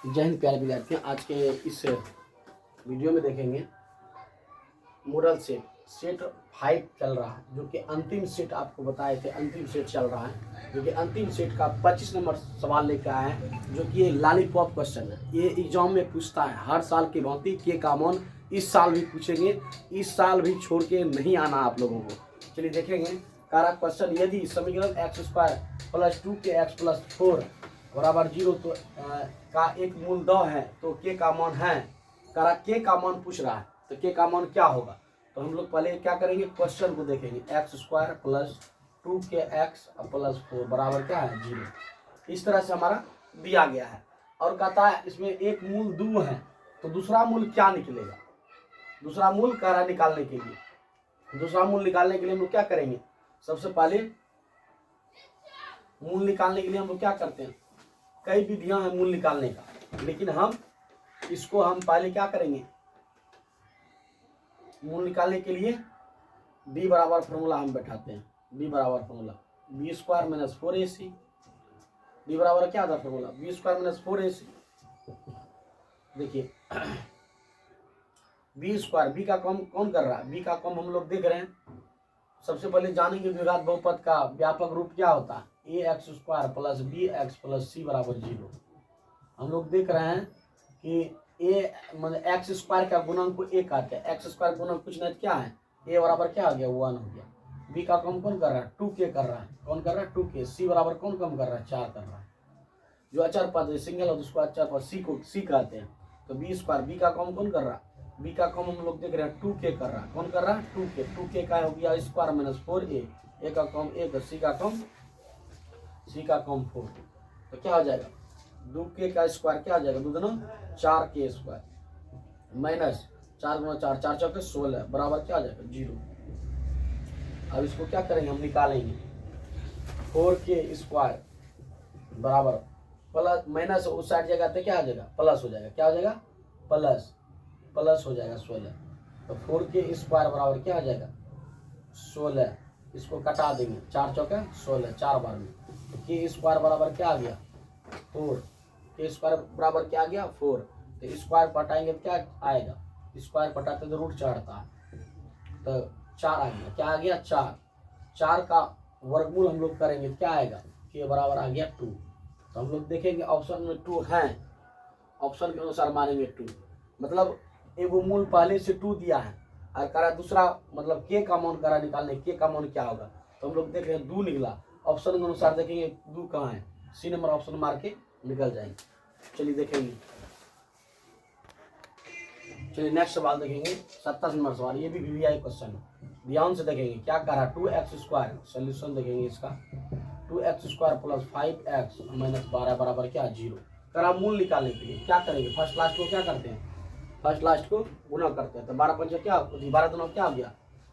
जय हिंद प्यारे विद्यार्थियों। आज के इस वीडियो में देखेंगे मॉडल सेट 5 चल रहा है, जो कि अंतिम सेट आपको बताए थे। अंतिम सेट चल रहा है, जो कि अंतिम सेट का 25 नंबर सवाल लेकर आए हैं, जो कि ये लॉलीपॉप क्वेश्चन है। ये एग्जाम में पूछता है हर साल की भांति। के कॉमन इस साल भी पूछेंगे, इस साल भी छोड़ के नहीं आना आप लोगों को। चलिए देखेंगे कारक क्वेश्चन। यदि समीकरण x² + 2kx + 4 बराबर 0 तो का एक मूल 2 है, तो के का मान है। कारक के का मान पूछ रहा है, तो के का मान क्या होगा। तो हम लोग पहले क्या करेंगे, क्वेश्चन को देखेंगे। x² + 2kx + 4 बराबर क्या है 0। इस तरह से हमारा दिया गया है और कहता है इसमें एक मूल 2 है, तो दूसरा मूल क्या निकलेगा। दूसरा मूल कह रहा है निकालने के लिए। दूसरा मूल निकालने के लिए हम लोग क्या करेंगे, सबसे पहले मूल निकालने के लिए हम लोग क्या करते हैं, कई विधियां हैं मूल निकालने का, लेकिन हम इसको हम पहले क्या करेंगे, मूल निकालने के लिए b बराबर फॉर्मूला हम बैठाते हैं। b बराबर फॉर्मूला b² - 4ac। b बराबर क्या था फॉर्मूला, b² - 4ac। देखिए b² का कम कौन कर रहा है, b का कम हम लोग देख रहे हैं। सबसे पहले जानेंगे द्विघात बहुपद का व्यापक रूप क्या होता है। ax² + bx + c बराबर 0। हम लोग देख रहे हैं कि a मतलब x² का गुणन को a कहते हैं। x² गुणन कुछ नहीं क्या है, a बराबर क्या हो गया 1 हो गया। b का कम कौन कर रहा है, 2k कर रहा है। कौन कर रहा है 2k। c बराबर कौन कम कर रहा है 4 कर रहा है। जो अचर पद है सिंगल है उसको अचर पद c को c कहते हैं। तो b² b का कम कौन कर रहा है, b का कम हम लोग देख रहे हैं 2k कर रहा है। कौन कर रहा है 2k। 2k का हो गया स्क्वायर - 4a। a का कम 1, c का कम 4। तो क्या हो जाएगा 2k का स्क्वायर क्या हो जाएगा 2 दूना 4k² माइनस 4 गुना 4 4 चौके 16 बराबर क्या हो जाएगा 0। अब इसको क्या करेंगे हम निकालेंगे। 4k² बराबर प्लस माइनस उस साइड जगह पे क्या आ जाएगा प्लस हो जाएगा। क्या हो जाएगा प्लस हो जाएगा 16। तो 4k² बराबर क्या हो जाएगा 16। इसको कटा देंगे 4 चौके 16 4 बार में। तो k² बराबर क्या आ गया 4। k² बराबर क्या आ गया 4। तो स्क्वायर पटाएंगे तो क्या आएगा, स्क्वायर पटाते तो रूट चढ़ता है, तो 4 आ गया। क्या आ गया 4। 4 का वर्गमूल हम लोग करेंगे क्या आएगा, k बराबर आ गया 2। तो हम लोग देखेंगे ऑप्शन में 2 है, ऑप्शन के अनुसार मानेंगे 2। मतलब एगो मूल पहले से 2 दिया है और करा दूसरा मतलब के का मान करा निकालने, के का मान क्या होगा। तो हम लोग देख रहे हैं 2 निकला। ऑप्शन के अनुसार देखेंगे 2 कहाँ है, सी नंबर ऑप्शन मार के निकल जाएंगे। चलिए देखेंगे, चलिए नेक्स्ट सवाल देखेंगे 27 नंबर सवाल। ये भी वीवीआई क्वेश्चन है, ध्यान से देखेंगे क्या कह रहा है। 2x², सोल्यूशन देखेंगे इसका। 2x² + 5x - 12 बराबर क्या 0। करा मूल निकालने के लिए क्या करेंगे, फर्स्ट लास्ट को क्या करते हैं, फर्स्ट लास्ट को गुना करते हैं। तो 12 पंचे क्या 12 दूना क्या हो गया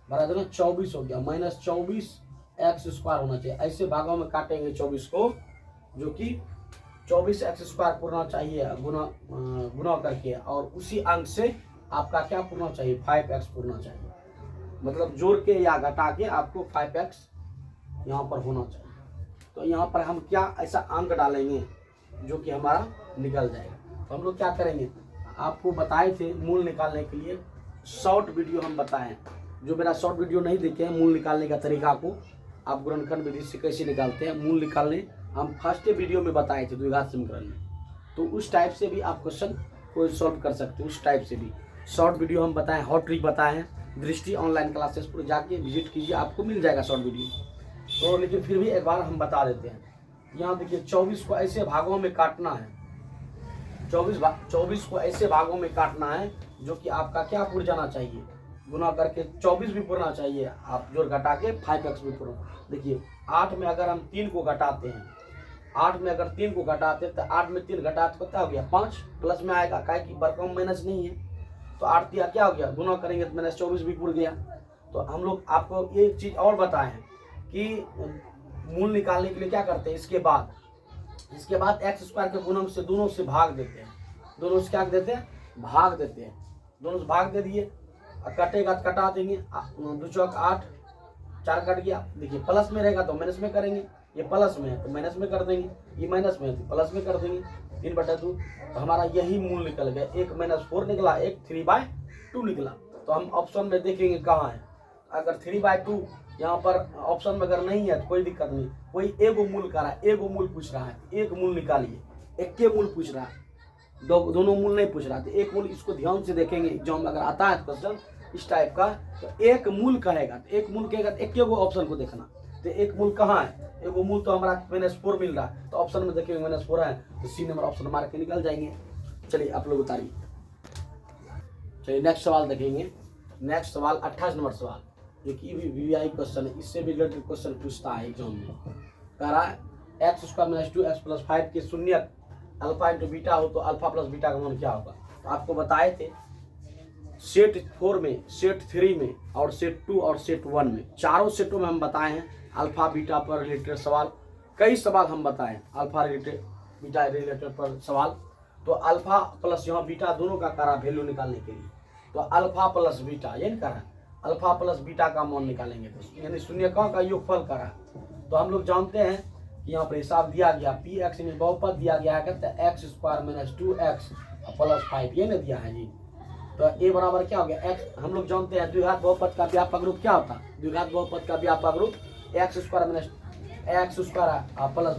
12 दूना 24 हो गया, माइनस 24x² होना चाहिए। ऐसे भागों में काटेंगे 24 को, जो कि 24x² पूर्णा चाहिए गुना करके, और उसी अंक से आपका क्या पूर्णा चाहिए 5x पूर्णा चाहिए। मतलब जोड़ के या घटा के आपको 5x यहाँ पर होना चाहिए। तो यहाँ पर हम क्या ऐसा अंक डालेंगे जो कि हमारा निकल जाएगा। तो हम लोग क्या करेंगे, आपको बताए थे मूल निकालने के लिए शॉर्ट वीडियो हम बताएं। जो मेरा शॉर्ट वीडियो नहीं देखे हैं मूल निकालने का तरीका को, आप गुणनखंड विधि से कैसे निकालते हैं मूल निकालने, हम फर्स्ट वीडियो में बताए थे द्विघात समीकरण में। तो उस टाइप से भी आप क्वेश्चन को सॉल्व कर सकते हो। उस टाइप से भी शॉर्ट वीडियो हम बताएं, हॉट ट्रिक बताए हैं। दृष्टि ऑनलाइन क्लासेस पर जाके विजिट कीजिए, आपको मिल जाएगा शॉर्ट वीडियो। तो लेकिन फिर भी एक बार हम बता देते हैं। यहाँ देखिए 24 को ऐसे भागों में काटना है, 24 को ऐसे भागों में काटना है जो कि आपका क्या पुर जाना चाहिए, गुना करके 24 भी पुरना चाहिए, आप जोड़ घटा के 5x भी पुरना। देखिए 8 में अगर हम 3 को घटाते हैं, 8 में अगर 3 को घटाते हैं तो 8 में 3 घटाते कितना हो गया 5, प्लस में आएगा क्या कि बरकम माइनस नहीं है। तो 8 दिया क्या हो गया गुना करेंगे तो माइनस 24 भी पुर गया। तो हम लोग आपको एक चीज़ और बताए हैं कि मूल निकालने के लिए क्या करते हैं, इसके बाद x² के गुणन से दोनों से भाग देते हैं। दोनों से क्या देते हैं भाग देते हैं, दोनों से भाग दे दिए, कटेगा तो कटा देंगे। 2 चौक 8, 4 कट गया। देखिए प्लस में रहेगा तो माइनस में करेंगे, ये प्लस में है तो माइनस में कर देंगे, ये माइनस में है तो प्लस में कर देंगे। 3/2, तो हमारा यही मूल निकल गया। एक -4 निकला, एक 3/2 निकला। तो हम ऑप्शन में देखेंगे कहाँ है। अगर 3/2 यहाँ पर ऑप्शन में अगर नहीं है तो कोई दिक्कत नहीं, कोई एगो मूल का रहा है, एगो मूल पूछ रहा है, एक मूल निकालिए, एक के मूल पूछ रहा है, दोनों मूल नहीं पूछ रहा, तो एक मूल। इसको ध्यान से देखेंगे, एग्जाम में अगर आता है क्वेश्चन इस टाइप का, तो एक मूल कहेगा, तो एक मूल कहेगा तो एक को ऑप्शन को देखना, तो एक मूल कहाँ है, एगो मूल तो हमारा -4 मिल रहा है, तो ऑप्शन में देखेंगे -4 है, तो सी नंबर ऑप्शन मार के निकल जाएंगे। चलिए आप लोग उतारिए। चलिए नेक्स्ट सवाल देखेंगे। नेक्स्ट सवाल 28 नंबर सवाल, जो कि भी वीआई क्वेश्चन है, इससे भी रिलेटेड क्वेश्चन पूछता है एग्जाम में। कह रहा है x² - 2x + 5 के शून्य अल्फा इंटू बीटा हो तो अल्फा प्लस बीटा का मान क्या होगा। तो आपको बताए थे सेट 4 में, सेट 3 में और सेट 2 और सेट 1 में, चारों सेटों में हम बताए हैं अल्फा बीटा पर रिलेटेड सवाल, कई सवाल हम बताएं अल्फा रिलेटेड बीटा रिलेटेड पर सवाल। तो अल्फा प्लस यहाँ बीटा दोनों का करा वैल्यू निकालने के लिए, तो अल्फा प्लस बीटा ये नहीं करा, अल्फा प्लस बीटा का मान निकालेंगे, तो यानी शून्यकों का योगफल करा। तो हम लोग जानते हैं कि यहाँ पर हिसाब दिया गया, पी एक्स यानी बहुपद दिया गया है, कहते हैं x² - 2x + 5, ये ना दिया है जी। तो ए बराबर क्या हो गया, x, हम लोग जानते हैं द्विघात बहुपद का व्यापक रूप क्या होता है, द्विघात बहुपद का व्यापक रूप x² - x² +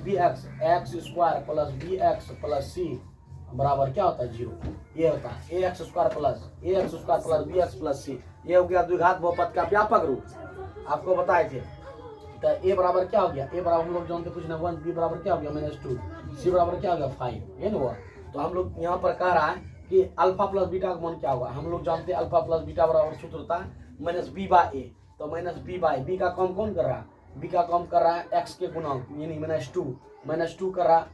bx, x² + bx + c बराबर क्या होता है 0, ये होता है ax² + bx + c, ये हो गया द्विघात बहुपद का व्यापक रूप, आपको बताए थे। तो ए बराबर क्या हो गया, ए बराबर हम लोग जानते कुछ ना 1, बी बराबर क्या हो गया -2, सी बराबर क्या हो गया 5, ये ना हुआ। तो हम लोग यहाँ पर कह रहा है कि अल्फा प्लस बीटा का मान क्या होगा, हम लोग जानते हैं अल्फा प्लस बीटा बराबर सूत्र होता है -b/a, तो -b/, बी का काम कौन कर रहा है, बी का काम कर रहा है x के गुणांक यानी -2 कर रहा है,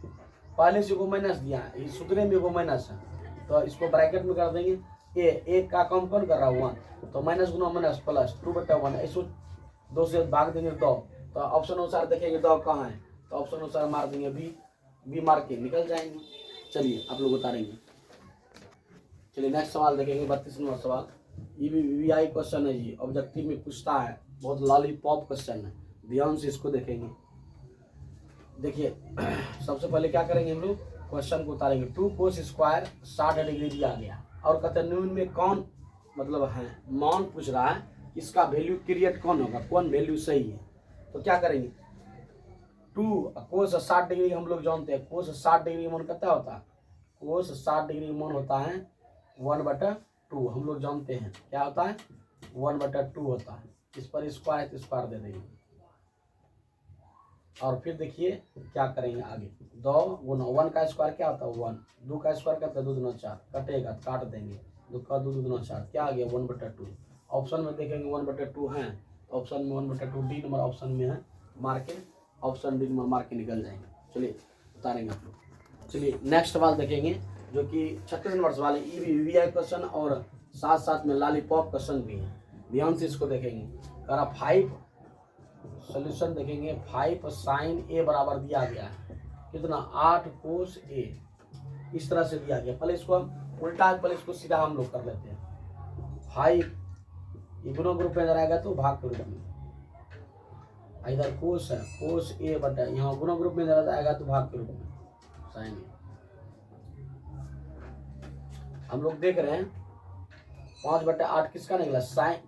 पहले से को माइनस दिया है, इस सूत्र में वो माइनस है, तो इसको ब्रैकेट में कर देंगे। ए का काम कौन कर रहा है 1, तो माइनस गुना माइनस प्लस 2/1, इसको 2 से भाग देंगे 2, तो ऑप्शन अनुसार देखेंगे 2 कहाँ है, तो ऑप्शन अनुसार मार देंगे बी मार के निकल जाएंगे। चलिए आप लोग उतारेंगे। चलिए नेक्स्ट सवाल देखेंगे 32 नंबर सवाल, ये भी वीआई क्वेश्चन है जी, ऑब्जेक्टिव में पूछता है, बहुत लॉलीपॉप क्वेश्चन है, ध्यान से इसको देखेंगे। देखिए सबसे पहले क्या करेंगे हम लोग, क्वेश्चन को उतारेंगे। 2 cos² 60 डिग्री दिया गया और कहते हैं निम्न में कौन मतलब है मान पूछ रहा है, इसका वैल्यू क्रिएट कौन होगा, कौन वैल्यू सही है। तो क्या करेंगे, 2 cos 60 डिग्री हम लोग जानते हैं, cos 60 डिग्री मान कितना होता है, cos 60 डिग्री मान होता है 1/2, हम लोग जानते हैं क्या होता है 1/2 होता है, इस पर स्क्वायर दे देंगे। और फिर देखिए क्या करेंगे आगे, 2 गुना 1 का स्क्वायर क्या होता है 1, 2 का स्क्वायर क्या होता है 2 दूना 4, कटेगा काट देंगे, 2 का 2 दूना 4, क्या आ गया 1/2। ऑप्शन में देखेंगे 1/2 है, तो ऑप्शन में 1/2 डी नंबर ऑप्शन में है, मार के ऑप्शन डी नंबर मार के निकल जाएंगे। चलिए उतारेंगे आप लोग। चलिए नेक्स्ट सवाल देखेंगे जो कि 36 नंबर सवाल है, ईवीआई क्वेश्चन और साथ साथ में लॉलीपॉप क्वेश्चन भी है, ध्यान से इसको देखेंगे। करा 5 सोल्यूशन देखेंगे, 5 sin a बराबर दिया गया है कितना 8 cos a, इस तरह से दिया गया। पहले इसको हम उल्टा, पहले इसको सीधा हम लोग कर लेते हैं। 5 ये गुणों ग्रुप में इधर आएगा तो भाग के रूप में, इधर कोस है cos a बटा, यहाँ गुणों ग्रुप में इधर आएगा तो भाग के रूप में sin a। हम लोग देख रहे हैं 5/8 किसका निकला,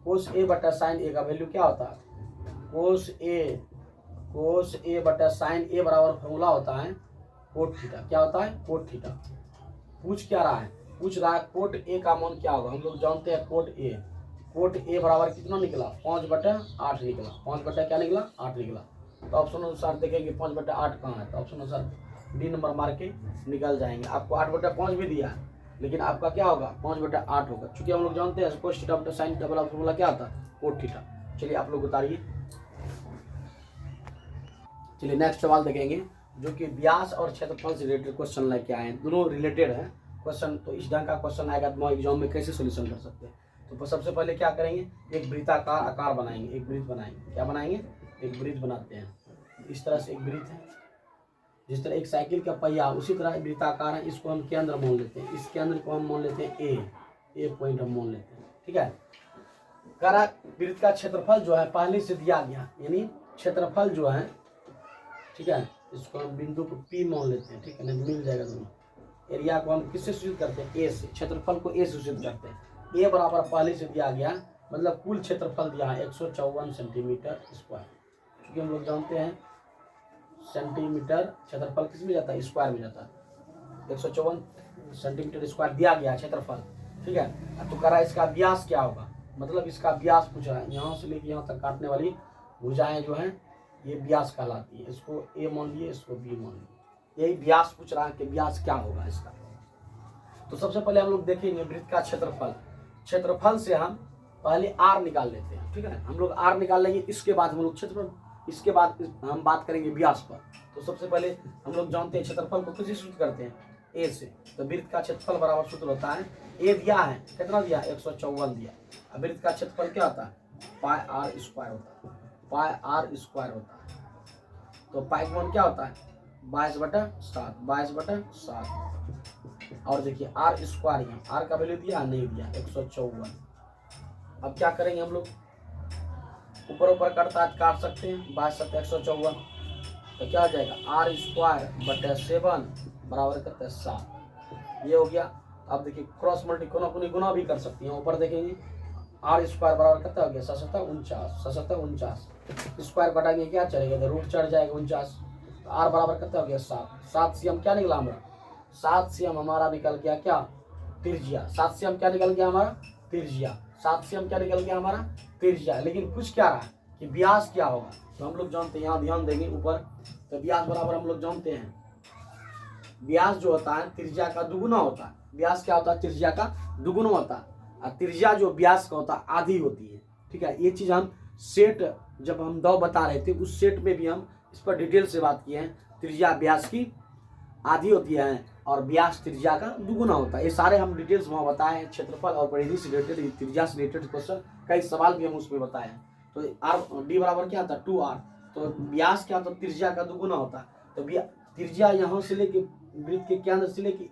cos a बटा sin a का वैल्यू क्या होता है, cos a बटा sin a बराबर फॉर्मूला होता है कोट थीटा, क्या होता है कोट थीटा। पूछ क्या रहा है, पूछ रहा है कोट a का मान क्या होगा, हम लोग जानते हैं कोट a बराबर कितना निकला 5/8 निकला, 5 क्या निकला 8 निकला। तो ऑप्शन अनुसार देखेंगे 5/8 कहाँ है, तो ऑप्शन अनुसार डी नंबर मार के निकल जाएंगे। आपको 8/5 भी दिया है, लेकिन आपका क्या होगा 5/8 होगा, चूंकि हम लोग जानते हैं cos थीटा बटा sin थीटा वाला फॉर्मूला क्या था कोट थीटा। चलिए आप लोग उतारिए। चलिए नेक्स्ट सवाल देखेंगे जो कि व्यास और क्षेत्रफल से रिलेटेड क्वेश्चन लेके आए हैं, दोनों रिलेटेड है क्वेश्चन। तो इस ढंग का क्वेश्चन आएगा तो एग्जाम में कैसे सोल्यूशन कर सकते हैं। तो सबसे पहले क्या करेंगे, एक वृत्ताकार आकार बनाएंगे, एक वृत्त बनाएंगे, क्या बनाएंगे एक वृत्त बनाते हैं। इस तरह से एक वृत्त है, जिस तरह एक साइकिल का पहिया उसी तरह वृत्ताकार है, इसको हम केंद्र मान लेते हैं, इस केंद्र को हम मान लेते हैं ए पॉइंट हम मान लेते हैं, ठीक है। करा वृत्त का क्षेत्रफल जो है पहले से दिया गया, यानी क्षेत्रफल जो है, ठीक है, इसको हम बिंदु को P मान लेते हैं, ठीक है, नहीं मिल जाएगा दोनों। एरिया को हम किससे सूचित करते हैं, ए से, क्षेत्रफल को ए सूचित करते हैं। ए बराबर पहले से दिया गया, मतलब कुल क्षेत्रफल दिया है 154 सेंटीमीटर स्क्वायर, क्योंकि हम लोग जानते हैं सेंटीमीटर क्षेत्रफल किस में जाता है, स्क्वायर में जाता है। 154 सेंटीमीटर स्क्वायर दिया गया क्षेत्रफल, ठीक है। तो कह रहा है इसका व्यास क्या होगा, मतलब इसका व्यास पूछ रहा है। यहाँ से लेके यहाँ तक काटने वाली भुजाएं जो हैं ये व्यास कहलाती है। इसको ए मान लिए, इसको बी मान लिए, यही व्यास पूछ रहा है कि व्यास क्या होगा इसका। तो सबसे पहले हम लोग देखेंगे वृत्त का क्षेत्रफल। क्षेत्रफल से हम पहले आर निकाल लेते हैं, ठीक है। हम लोग आर निकाल लेंगे, इसके बाद हम लोग क्षेत्रफल, इसके बाद हम बात करेंगे व्यास पर। तो सबसे पहले हम लोग जानते हैं क्षेत्रफल को किससे सूचित करते हैं, ए से। तो वृत्त का क्षेत्रफल बराबर सूत्र होता है, ए दिया है कितना दिया, 154 दिया। अब वृत्त का क्षेत्रफल क्या होता है, पाई आर स्क्वायर होता है, पाई आर स्क्वायर होता है। तो पाई का मान क्या होता है, 22/7, 22/7। और देखिए आर स्क्वायर, यहाँ आर का वैल्यू दिया नहीं दिया, 154। अब क्या करेंगे हम लोग, ऊपर ऊपर करता है काट सकते हैं, 22 154। तो क्या हो जाएगा, आर स्क्वायर बटे 7 बराबर करते हैं 7, ये हो गया। अब देखिए क्रॉस मल्टी गुना भी कर सकते हैं। ऊपर देखेंगे आर स्क्वायर बराबर करता हो गया 7 स्क्वायर कटाएंगे क्या चलेगा, तो रूट चढ़ जाएगा 49। तो आर बराबर करता हो गया 7 से हम क्या निकला हमारा, 7 से हम हमारा निकल गया क्या, त्रिज्या। 7 से हम क्या निकल गया हमारा, त्रिज्या। 7 से हम क्या निकल गया हमारा, त्रिज्या। लेकिन कुछ क्या रहा कि व्यास क्या होगा, तो हम लोग जानते हैं, यहाँ ध्यान देंगे ऊपर। तो व्यास बराबर हम लोग जानते हैं, व्यास जो होता है त्रिज्या का दुगुना होता है। व्यास क्या होता है, त्रिज्या का दुगुना होता है। और त्रिज्या जो व्यास का होता है आधी होती है, ठीक है। ये चीज हम सेट जब हम 2 बता रहे थे उस सेट में भी हम इस पर डिटेल से बात किए हैं। त्रिज्या व्यास की आधी होती है और व्यास त्रिज्या का दुगुना होता है। ये सारे हम डिटेल्स वहाँ बताए हैं। क्षेत्रफल और परिधि से रिलेटेड, त्रिज्या से रिलेटेड क्वेश्चन, कई सवाल भी हम उसमें बताए हैं। तो आर डी बराबर क्या था, 2r। तो व्यास क्या होता है, त्रिज्या का दुगुना होता है। तो त्रिज्या यहाँ से लेके वृत्त के केंद्र से लेके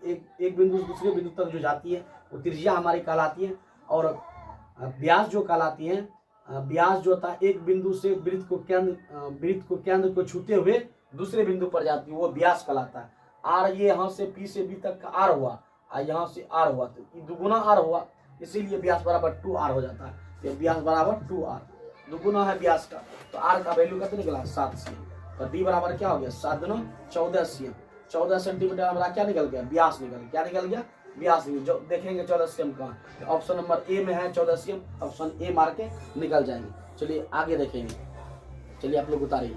एक बिंदु से दूसरे बिंदु तक जो जाती है वो त्रिज्या हमारी कहलाती है। और व्यास जो कहलाती है, व्यास जो होता है एक बिंदु से वृत्त को केंद्र को छूते हुए दूसरे बिंदु पर जाती है, वो व्यास कहलाता है। आर ये यहाँ से पी से बी तक का आर हुआ, और यहाँ से आर हुआ, तो दुगुना आर हुआ, इसीलिए व्यास बराबर 2r हो जाता है। तो व्यास बराबर 2r, दुगुना है व्यास का। तो आर का वैल्यू कितना निकला, 7 cm। तो डी बराबर क्या हो गया, 7 × 14 cm। 14 सेंटीमीटर हमारा क्या निकल गया, व्यास निकल गया। क्या निकल गया, व्यास निकल। जो देखेंगे 14 cm कहाँ, ऑप्शन नंबर ए में है 14 cm, ऑप्शन ए मार के निकल जाएंगे। चलिए आगे देखेंगे, चलिए आप लोग उतारिए।